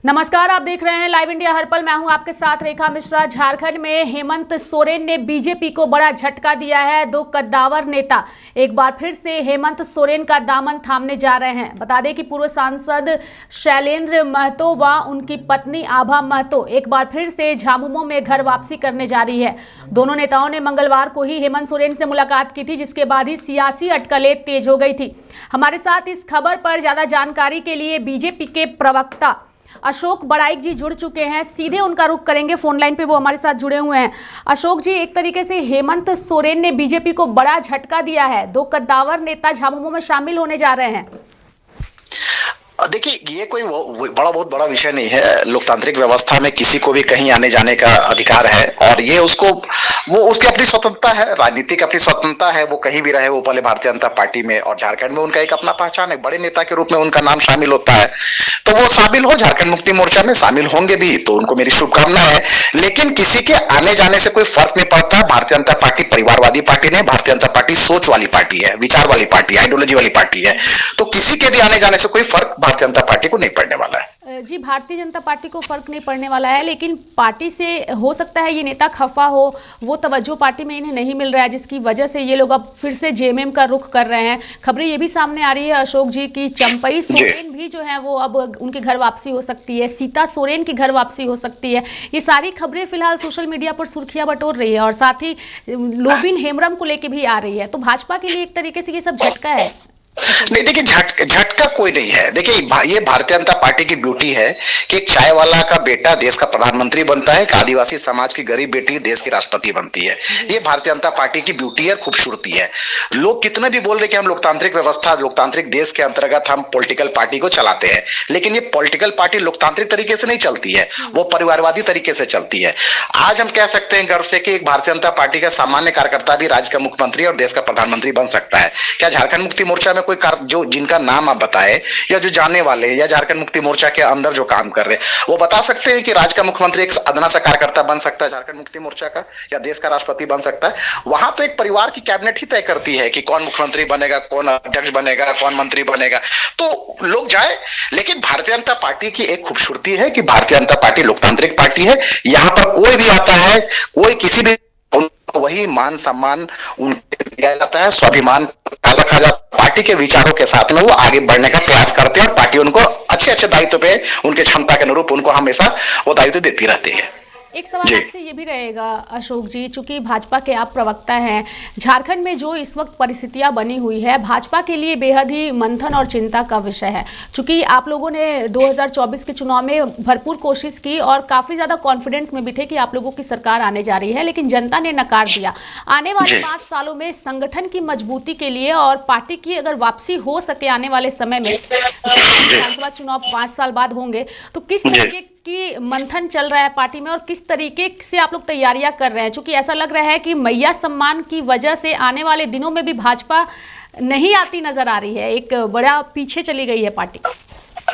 नमस्कार, आप देख रहे हैं लाइव इंडिया हर पल। मैं हूं आपके साथ रेखा मिश्रा। झारखंड में हेमंत सोरेन ने बीजेपी को बड़ा झटका दिया है। दो कद्दावर नेता एक बार फिर से हेमंत सोरेन का दामन थामने जा रहे हैं। बता दें कि पूर्व सांसद शैलेंद्र महतो व उनकी पत्नी आभा महतो एक बार फिर से झामुमो में घर वापसी करने जा रही है। दोनों नेताओं ने मंगलवार को ही हेमंत सोरेन से मुलाकात की थी, जिसके बाद ही सियासी अटकलें तेज हो गई थी। हमारे साथ इस खबर पर ज्यादा जानकारी के लिए बीजेपी के प्रवक्ता अशोक बड़ाइक जी जुड़ चुके हैं। सीधे उनका रुख करेंगे, फोन लाइन पे वो हमारे साथ जुड़े हुए हैं। अशोक जी, एक तरीके से हेमंत सोरेन ने बीजेपी को बड़ा झटका दिया है। दो कद्दावर नेता झामुमो में शामिल होने जा रहे हैं। देखिए, ये कोई बहुत बड़ा विषय नहीं है। लोकतांत्रिक व्यवस्था में किसी को भी कहीं आने जाने का अधिकार है और ये वो उसकी अपनी स्वतंत्रता है, राजनीतिक अपनी स्वतंत्रता है। वो कहीं भी रहे, वो पहले भारतीय जनता पार्टी में और झारखंड में उनका एक अपना पहचान है। बड़े नेता के रूप में उनका नाम शामिल होता है, तो वो शामिल हो, झारखंड मुक्ति मोर्चा में शामिल होंगे भी, तो उनको मेरी शुभकामनाएं है। लेकिन किसी के आने जाने से कोई फर्क नहीं पड़ता। भारतीय जनता पार्टी परिवारवादी पार्टी नहीं, भारतीय जनता पार्टी सोच वाली पार्टी है, विचार वाली पार्टी, आइडियोलॉजी वाली पार्टी है। तो किसी के भी आने जाने से कोई फर्क भारतीय जनता पार्टी को नहीं पड़ने वाला है। जी, भारतीय जनता पार्टी को फर्क नहीं पड़ने वाला है, लेकिन पार्टी से हो सकता है ये नेता खफा हो, वो तवज्जो पार्टी में इन्हें नहीं मिल रहा है, जिसकी वजह से ये लोग अब फिर से जेएमएम का रुख कर रहे हैं। खबरें ये भी सामने आ रही है अशोक जी की चंपई सोरेन भी जो है वो अब उनके घर वापसी हो सकती है, सीता सोरेन की घर वापसी हो सकती है। ये सारी खबरें फिलहाल सोशल मीडिया पर सुर्खियां बटोर रही है और साथ ही लोबिन हेम्ब्रम को लेकर भी आ रही है। तो भाजपा के लिए एक तरीके से ये सब झटका है। नहीं, देखिए, झटका कोई नहीं है। देखिए, ये भारतीय जनता पार्टी की ब्यूटी है कि एक चाय वाला का बेटा देश का प्रधानमंत्री बनता है, एक आदिवासी समाज की गरीब बेटी देश की राष्ट्रपति बनती है। ये भारतीय जनता पार्टी की ब्यूटी है, खूबसूरती है। लोग कितने भी बोल रहे कि हम लोकतांत्रिक व्यवस्था, लोकतांत्रिक देश के अंतर्गत हम पॉलिटिकल पार्टी को चलाते हैं, लेकिन ये पॉलिटिकल पार्टी लोकतांत्रिक तरीके से नहीं चलती है, वो परिवारवादी तरीके से चलती है। आज हम कह सकते हैं गर्व से कि एक भारतीय जनता पार्टी का सामान्य कार्यकर्ता भी राज्य का मुख्यमंत्री और देश का प्रधानमंत्री बन सकता है। क्या झारखंड मुक्ति मोर्चा में कोई जो जिनका नाम आप बताए या जो जानने वाले या झारखंड मुक्ति मोर्चा के अंदर जो काम कर रहे हैं, वो बता सकते हैं कि राज्य का मुख्यमंत्री एक अदना सा कार्यकर्ता बन सकता है झारखंड मुक्ति मोर्चा का, या देश का राष्ट्रपति बन सकता है? वहां तो एक परिवार की कैबिनेट ही तय करती है कि कौन मुख्यमंत्री बनेगा, कौन अध्यक्ष बनेगा, कौन मंत्री बनेगा। तो लोग जाए, लेकिन भारतीय जनता पार्टी की एक खूबसूरती है कि भारतीय जनता पार्टी लोकतांत्रिक पार्टी है। यहां पर कोई भी आता है, कोई किसी भी, वही मान सम्मान उनको दिया जाता है, स्वाभिमान रखा जाता है। पार्टी के विचारों के साथ में वो आगे बढ़ने का प्रयास करते हैं और पार्टी उनको अच्छे दायित्व पे, उनके क्षमता के अनुरूप उनको हमेशा वो दायित्व देती रहती है। एक सवाल आपसे ये भी रहेगा अशोक जी, चूंकि भाजपा के आप प्रवक्ता हैं, झारखंड में जो इस वक्त परिस्थितियां बनी हुई है भाजपा के लिए बेहद ही मंथन और चिंता का विषय है। चूंकि आप लोगों ने 2024 के चुनाव में भरपूर कोशिश की और काफी ज्यादा कॉन्फिडेंस में भी थे कि आप लोगों की सरकार आने जा रही है, लेकिन जनता ने नकार दिया। आने वाले 5 सालों में संगठन की मजबूती के लिए और पार्टी की अगर वापसी हो सके आने वाले समय में, विधानसभा चुनाव 5 साल बाद होंगे, तो किस तरीके की मंथन चल रहा है पार्टी में और किस तरीके से आप लोग तैयारियां कर रहे हैं? क्योंकि ऐसा लग रहा है कि मैया सम्मान की वजह से आने वाले दिनों में भी भाजपा नहीं आती नजर आ रही है, एक बड़ा पीछे चली गई है पार्टी।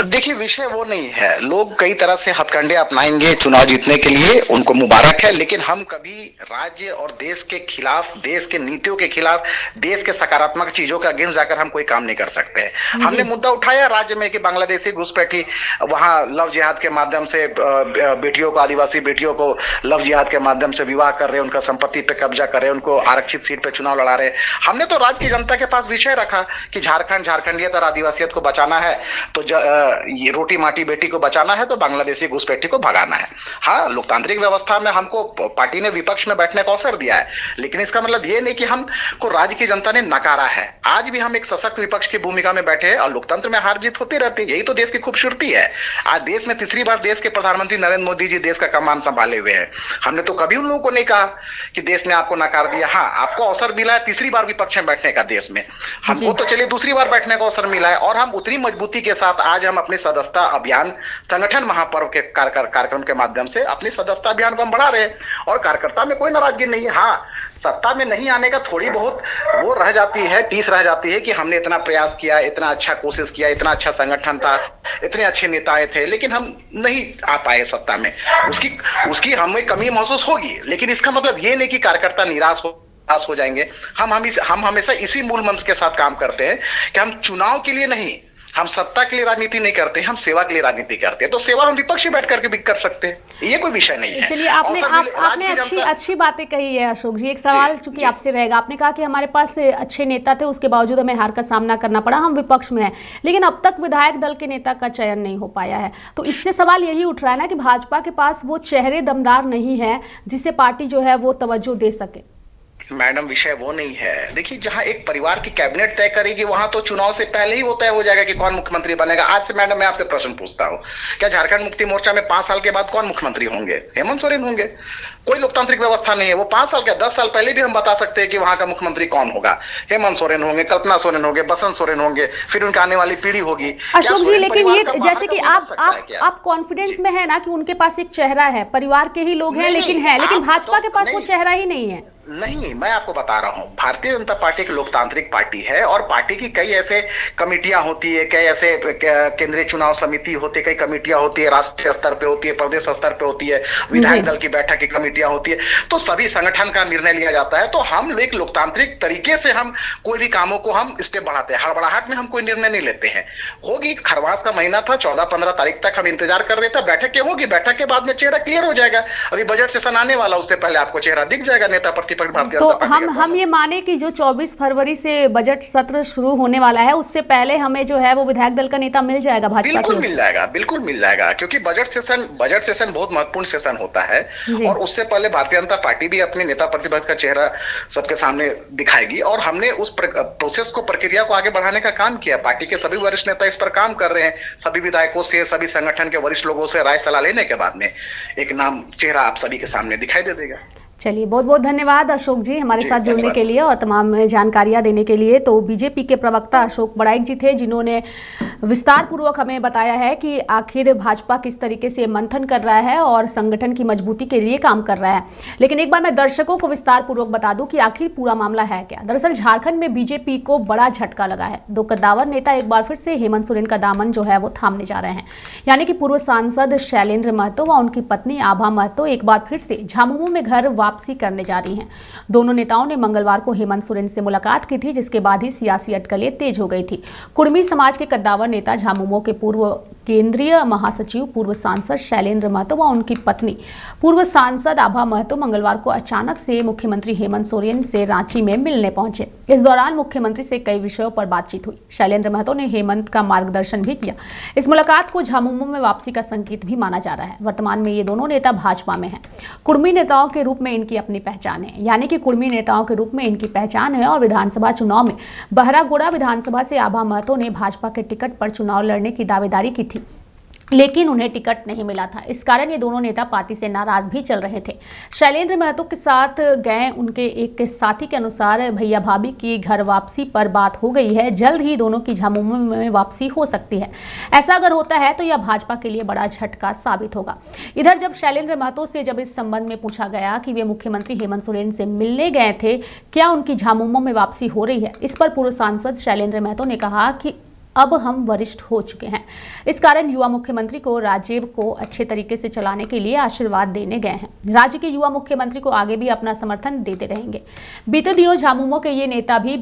देखिए, विषय वो नहीं है। लोग कई तरह से हथकंडे अपनाएंगे चुनाव जीतने के लिए, उनको मुबारक है, लेकिन हम कभी राज्य और देश के खिलाफ, देश के नीतियों के खिलाफ, देश के सकारात्मक चीजों के अगेंस्ट जाकर हम कोई काम नहीं कर सकते हैं। हमने मुद्दा उठाया राज्य में कि बांग्लादेशी घुसपैठी वहां लव जिहाद के माध्यम से बेटियों को, आदिवासी बेटियों को लव जिहाद के माध्यम से विवाह कर रहे, उनका संपत्ति पे कब्जा कर रहे, उनको आरक्षित सीट पे चुनाव लड़ा रहे। हमने तो राज्य की जनता के पास विषय रखा कि झारखंडियत और आदिवासियत को बचाना है, तो ये रोटी माटी बेटी को बचाना है, तो बांग्लादेशी घुसपैठी को भगाना है। हाँ, लोकतांत्रिक व्यवस्था में हमको पार्टी ने विपक्ष में बैठने का अवसर दिया है, लेकिन इसका मतलब ये नहीं कि हमको राज्य की जनता ने नकारा है। आज भी हम एक सशक्त विपक्ष की भूमिका में बैठे हैं और लोकतंत्र में हार जीत होती रहती है। यही तो देश की खूबसूरती है। आज देश में तीसरी बार देश के प्रधानमंत्री नरेंद्र मोदी जी देश का कमान संभाले हुए हैं। हमने तो कभी उन लोगों को नहीं कहा कि देश ने आपको नकार दिया। हाँ, आपको अवसर मिला है तीसरी बार विपक्ष में बैठने का देश में, हमको तो चलिए दूसरी बार बैठने का अवसर मिला है और हम उतनी मजबूती के साथ आज हम अपने सदस्यता अभियान, संगठन महापर्व के कार्यक्रम के माध्यम से अपनी सदस्यता अभियान को हम बढ़ा रहे हैं और कार्यकर्ता में कोई नाराजगी नहीं है। हाँ, सत्ता में नहीं आने का थोड़ी बहुत वो रह जाती है, टीस रह जाती है कि हमने इतना प्रयास किया, इतना अच्छा कोशिश किया, इतना अच्छा संगठन था, इतने अच्छे नेताएं थे, लेकिन हम नहीं आ पाए सत्ता में। उसकी हमें कमी महसूस होगी, लेकिन इसका मतलब ये नहीं कि कार्यकर्ता निराश हो जाएंगे। हम हमेशा इसी मूल मंत्र के साथ काम करते हैं कि हम चुनाव के लिए नहीं, हम सत्ता के लिए राजनीति नहीं करते, हम सेवा के लिए राजनीति करते हैं। तो सेवा हम विपक्ष में बैठ करके भी कर सकते हैं, ये कोई विषय नहीं है। चलिए, आपने अच्छी बातें कही है अशोक जी। एक सवाल चूंकि आपसे रहेगा, आपने कहा कि हमारे पास अच्छे नेता थे, उसके बावजूद हमें हार का सामना करना पड़ा, हम विपक्ष में हैं, लेकिन अब तक विधायक दल के नेता का चयन नहीं हो पाया है। तो इससे सवाल यही उठ रहा है ना कि भाजपा के पास वो चेहरे दमदार नहीं है जिसे पार्टी जो है वो तवज्जो दे सके। मैडम, विषय वो नहीं है। देखिए, जहां एक परिवार की कैबिनेट तय करेगी वहां तो चुनाव से पहले ही वो तय हो जाएगा कि कौन मुख्यमंत्री बनेगा। आज से मैडम मैं आपसे प्रश्न पूछता हूं, क्या झारखंड मुक्ति मोर्चा में 5 साल के बाद कौन मुख्यमंत्री होंगे? हेमंत सोरेन होंगे। कोई लोकतांत्रिक व्यवस्था नहीं है, वो 5 साल क्या 10 साल पहले भी हम बता सकते हैं कि वहां का मुख्यमंत्री कौन होगा। हेमंत सोरेन होंगे, कल्पना सोरेन होंगे, बसंत सोरेन होंगे, फिर उनकी आने वाली पीढ़ी होगी। अशोक जी, लेकिन ये जैसे कि आप कॉन्फिडेंस में है ना कि उनके पास एक चेहरा है, परिवार के ही लोग हैं, लेकिन भाजपा के पास वो चेहरा ही नहीं है। नहीं, मैं आपको बता रहा हूं, भारतीय जनता पार्टी एक लोकतांत्रिक पार्टी है और पार्टी की कई ऐसे कमिटियां होती है, कई ऐसे केंद्रीय चुनाव समिति होती है, कई कमिटियां होती है, राष्ट्रीय स्तर पे होती है, प्रदेश स्तर पे होती है, विधायक दल की बैठक की कमिटियां होती है। तो सभी संगठन का निर्णय लिया जाता है। तो हम एक लोकतांत्रिक तरीके से हम कोई भी कामों को हम स्टेप बढ़ाते हैं, हड़बड़ाहट में हम कोई निर्णय नहीं लेते हैं। होगी, खरवास का महीना था, 14-15 तारीख तक हम इंतजार कर रहे थे। बैठक क्या होगी, बैठक के बाद में चेहरा क्लियर हो जाएगा। अभी बजट सेशन आने वाला, उससे पहले आपको चेहरा दिख जाएगा नेता प्रतिपक्ष भारतीय जनता पार्टी। तो हम ये माने कि जो 24 फरवरी से बजट सत्र शुरू होने वाला है, उससे पहले हमें जो है वो विधायक दल का नेता मिल जाएगा भाजपा? बिल्कुल मिल जाएगा, बिल्कुल मिल जाएगा, क्योंकि बजट सेशन बहुत महत्वपूर्ण सेशन होता है और उससे पहले भारतीय जनता पार्टी भी अपने नेता प्रतिपक्ष का चेहरा सबके सामने दिखाएगी। और हमने उस प्रोसेस को, प्रक्रिया को आगे बढ़ाने का काम किया। पार्टी के सभी वरिष्ठ नेता इस पर काम कर रहे हैं। सभी विधायकों से, सभी संगठन के वरिष्ठ लोगों से राय सलाह लेने के बाद में एक नाम, चेहरा आप सभी के सामने दिखाई दे देगा। चलिए, बहुत बहुत धन्यवाद अशोक जी हमारे साथ जुड़ने के लिए और तमाम जानकारियां देने के लिए। तो बीजेपी के प्रवक्ता अशोक बड़ाइक जी थे, जिन्होंने विस्तार पूर्वक हमें बताया है कि आखिर भाजपा किस तरीके से मंथन कर रहा है और संगठन की मजबूती के लिए काम कर रहा है। लेकिन एक बार मैं दर्शकों को विस्तार पूर्वक बता दूं कि आखिर पूरा मामला है क्या। दरअसल झारखंड में बीजेपी को बड़ा झटका लगा है। 2 कद्दावर नेता एक बार फिर से हेमंत सोरेन का दामन जो है वो थामने जा रहे हैं। यानी कि पूर्व सांसद शैलेंद्र महतो व उनकी पत्नी आभा महतो एक बार फिर से झामुमो में घर वापसी करने जा रही हैं। दोनों नेताओं ने मंगलवार को हेमंत सोरेन से मुलाकात की थी, जिसके बाद ही सियासी अटकलें तेज हो गई थी। कुर्मी समाज के कद्दावर नेता झामुमो के पूर्व केंद्रीय महासचिव, पूर्व सांसद शैलेंद्र महतो व उनकी पत्नी पूर्व सांसद आभा महतो मंगलवार को अचानक से मुख्यमंत्री हेमंत सोरेन से रांची में मिलने पहुंचे। इस दौरान मुख्यमंत्री से कई विषयों पर बातचीत हुई। शैलेंद्र महतो ने हेमंत का मार्गदर्शन भी किया। इस मुलाकात को झामुमो में वापसी का संकेत भी माना जा रहा है। वर्तमान में ये दोनों नेता भाजपा में हैं। कुर्मी नेताओं के रूप में इनकी अपनी पहचान है, यानी कि कुर्मी नेताओं के रूप में इनकी पहचान है और विधानसभा चुनाव में बहरागोड़ा विधानसभा से आभा महतो ने भाजपा के टिकट पर चुनाव लड़ने की दावेदारी की थी, लेकिन उन्हें टिकट नहीं मिला था। इस कारण ये दोनों नेता पार्टी से नाराज भी चल रहे थे। शैलेंद्र महतो के साथ गए उनके एक साथी के अनुसार भैया भाभी की घर वापसी पर बात हो गई है। जल्द ही दोनों की झामुमो में वापसी हो सकती है। ऐसा अगर होता है तो यह भाजपा के लिए बड़ा झटका साबित होगा। इधर जब शैलेंद्र महतो से जब इस संबंध में पूछा गया कि वे मुख्यमंत्री हेमंत सोरेन से मिलने गए थे, क्या उनकी झामुमो में वापसी हो रही है, इस पर पूर्व सांसद शैलेंद्र महतो ने कहा कि अब हम वरिष्ठ हो चुके हैं, इस कारण युवा मुख्यमंत्री को राज्य को अच्छे तरीके से चलाने के लिए आशीर्वाद देने गए हैं। राज्य के युवा मुख्यमंत्री को आगे भी अपना समर्थन देते रहेंगे। बीते दिनों झामुमो के ये नेता भी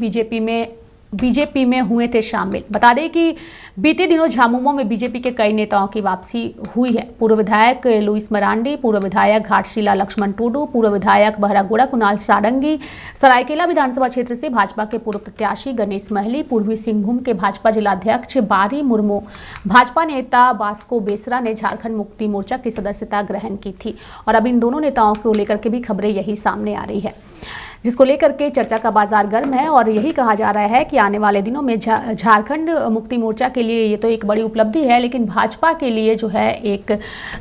बीजेपी में हुए थे शामिल। बता दें कि बीते दिनों झामुमो में बीजेपी के कई नेताओं की वापसी हुई है। पूर्व विधायक लुइस मरांडी, पूर्व विधायक घाटशिला लक्ष्मण टुडू, पूर्व विधायक बहरागोड़ा कुणाल सारंगी, सरायकेला विधानसभा क्षेत्र से भाजपा के पूर्व प्रत्याशी गणेश महली, पूर्वी सिंहभूम के भाजपा जिलाध्यक्ष बारी मुर्मू, भाजपा नेता बास्को बेसरा ने झारखंड मुक्ति मोर्चा की सदस्यता ग्रहण की थी। और अब इन दोनों नेताओं को लेकर के भी खबरें यही सामने आ रही है, जिसको लेकर के चर्चा का बाजार गर्म है। और यही कहा जा रहा है कि आने वाले दिनों में झारखंड मुक्ति मोर्चा के लिए ये तो एक बड़ी उपलब्धि है, लेकिन भाजपा के लिए जो है एक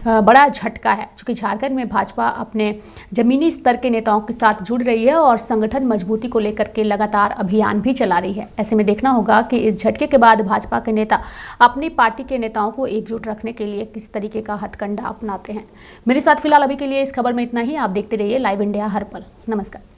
बड़ा झटका है, क्योंकि झारखंड में भाजपा अपने जमीनी स्तर के नेताओं के साथ जुड़ रही है और संगठन मजबूती को लेकर के लगातार अभियान भी चला रही है। ऐसे में देखना होगा कि इस झटके के बाद भाजपा के नेता अपनी पार्टी के नेताओं को एकजुट रखने के लिए किस तरीके का हथकंडा अपनाते हैं। मेरे साथ फिलहाल अभी के लिए इस खबर में इतना ही। आप देखते रहिए लाइव इंडिया हर पल। नमस्कार।